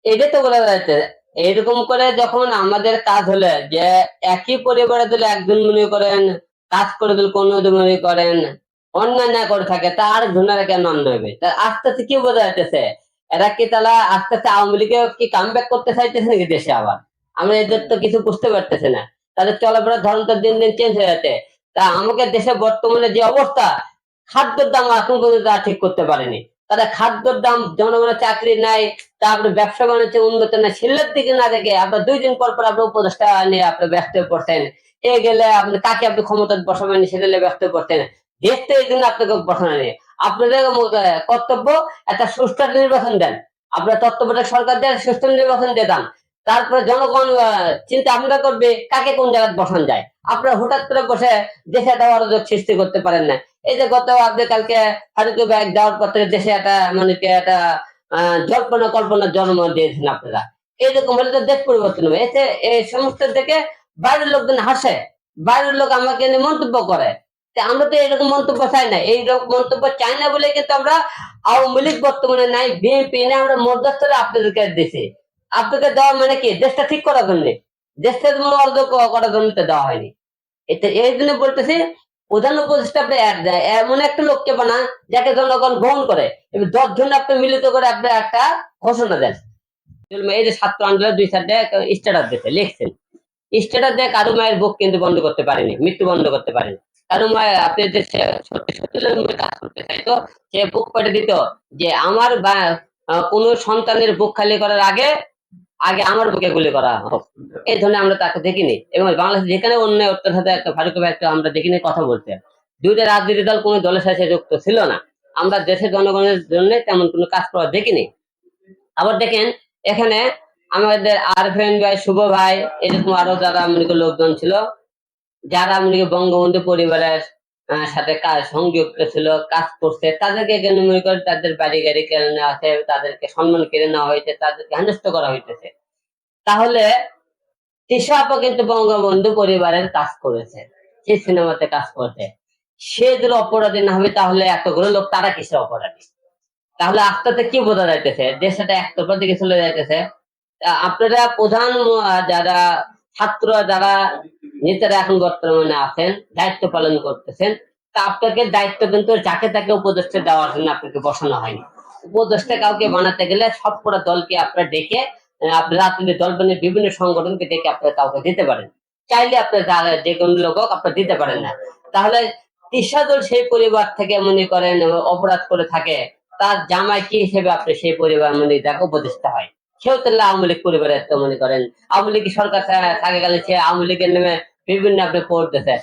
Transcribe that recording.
এটা তো বলা যাচ্ছে। এরকম করে যখন আমাদের কাজ হলে যে একই পরিবারে যদি একজন মনে করেন কাজ করে দিল, কোন মনে করেন অন্যায় না করে থাকে, তার ধুনারা কেন অন্য হবে? তা আস্তে আস্তে কি বোঝা যাইতেছে, এরা কি তারা আস্তে আস্তে আওয়ামী লীগে কি কাম ব্যাক করতে চাইতেছে নাকি দেশে আবার? আমরা এদের তো কিছু বুঝতে পারতেছি না। তাদের চলাফেরার ধরন তো দিন দিন চেঞ্জ হয়ে যাচ্ছে। তা আমাকে দেশে বর্তমানে যে অবস্থা, খাদ্যের দাম এখন পর্যন্ত তারা ঠিক করতে পারেনি। তারা খাদ্যের দাম, জনগণের চাকরি নাই, তারপরে ব্যবসা বাণিজ্য উন্নত না, ছেলের দিকে না দেখে আপনার 2 দিন পর পর আপনার উপদেষ্টা নিয়ে আপনি ব্যস্ত হয়ে পড়ছেন। এ গেলে আপনি কাকে আপনি ক্ষমতা বসাবেন সেটা নিয়ে ব্যস্ত হয়ে পড়ছেন। দেশ তো এই জন্য আপনাকে বসানো নেই। আপনাদের কর্তব্য একটা সুষ্ঠু নির্বাচন দেন। আপনার তত্ত্বাবধায়ক সরকার দেন, সুষ্ঠু নির্বাচন দিয়ে দেন। তারপরে জনগণ চিন্তা ভাবনা করবে কাকে কোন জায়গায় বসানো যায়। আপনারা হঠাৎ করে বসে দেশে একটা অরাজক সৃষ্টি করতে পারেন না। এই যে গত আপনি কালকে হারিকে ব্যাগ দেওয়ার পর থেকে দেশে একটা মানে কি একটা জল্পনা কল্পনার জন্ম দিয়েছেন আপনারা। এইরকম হলে তো দেশ পরিবর্তন হবে। এতে এই সমস্ত থেকে বাইরের লোকজন হাসে, বাইরের লোক আমাকে নিয়ে মন্তব্য করে। তা আমরা তো এরকম মন্তব্য চাই না। এইরকম মন্তব্য চাই না বলে কিন্তু আমরা আওয়ামী লীগ বর্তমানে নাই, বিএনপি নেই, আমরা মধ্যস্থরে আপনাদেরকে দিছি। আপনাকে দেওয়া মানে কি দেশটা ঠিক করার জন্য, দেশটা অর্ধ করার জন্য তো দেওয়া হয়নি। এটা এই জন্য বলতেছি, প্রধান উপদেষ্টা আপনি এমন একটা লোককে বানান যাকে জনগণ গ্রহণ করে, এবং 10 জন আপনি মিলিত করে আপনি একটা ঘোষণা দেন। এই যে ছাত্র আন্দোলন 2-4টা স্ট্যাটাস দিতে লিখছেন, স্ট্যাটাস দিয়ে কারো মায়ের বুক কিন্তু বন্ধ করতে পারেনি, মৃত্যু বন্ধ করতে পারেনি। কারো মায়ের আপনি যে সত্যি সত্যি কাজ করতে চাইতো, সে বুক পেটে দিত যে আমার কোনো সন্তানের বুক খালি করার আগে আগে আমার বুকে গুলি করা হোক। এই ধরনের আমরা তাকে দেখিনি, এবং বাংলাদেশ যেখানে অন্যায় অত্যাচার একটা ফারুক ভাই একটা আমরা দেখিনি কথা বলতে। দুইটা রাজনীতি দল কোনো দলের সাথে যুক্ত ছিল না। আমরা দেশের জনগণের জন্য তেমন কোনো কাজ করা দেখিনি। আবার দেখেন এখানে আমাদের আরফিন ভাই, শুভ ভাই, এরকম আরো যারা মনে করি লোকজন ছিল, যারা মনে করি বঙ্গবন্ধু পরিবারের সাথে কাজ সংযুক্ত ছিল, কাজ করছে, তাদেরকে কেন মনে করি তাদের বাড়ি গাড়ি কেড়ে নেওয়া আছে, তাদেরকে সম্মান কেড়ে নেওয়া হয়েছে, তাদেরকে হেনস্থ করা হইতেছে। তাহলে তৃষা আপা কিন্তু বঙ্গবন্ধু পরিবারের কাজ করেছে, সেই সিনেমাতে কাজ করছে। সে যদি অপরাধী না হবে তাহলে এতগুলো লোক তারা কিসের অপরাধী? তাহলে আস্তে আস্তে কি বোঝা যাইতেছে, দেশটা একতরফা দিকে চলে যাইতেছে। আপনারা প্রধান যারা ছাত্র, যারা নেতারা এখন বর্তমানে আছেন, দায়িত্ব পালন করতেছেন, তা আপনাকে দায়িত্ব কিন্তু যাকে তাকে উপদেষ্টা দেওয়ার জন্য আপনাকে বসানো হয়নি। উপদেষ্টা কাউকে বানাতে গেলে সবকটা দলকে আপনারা ডেকে, আপনার রাজনৈতিক দল মানে বিভিন্ন সংগঠনকে ডেকে আপনারা কাউকে দিতে পারেন। চাইলে আপনার যে কোনো লোক হোক আপনারা দিতে পারেন না। তাহলে তিসাদল সেই পরিবার থেকে মনে করেন অপরাধ করে থাকে, তার জামাই কি হিসেবে আপনি সেই পরিবার মানে যাকে উপদেষ্টা হয়, সেও তাহলে আওয়ামী লীগ পরিবারের তো মনে করেন। আওয়ামী লীগ সরকার থাকাকালীন সে আওয়ামী লীগের নামে বিভিন্ন আপনি করতেছে।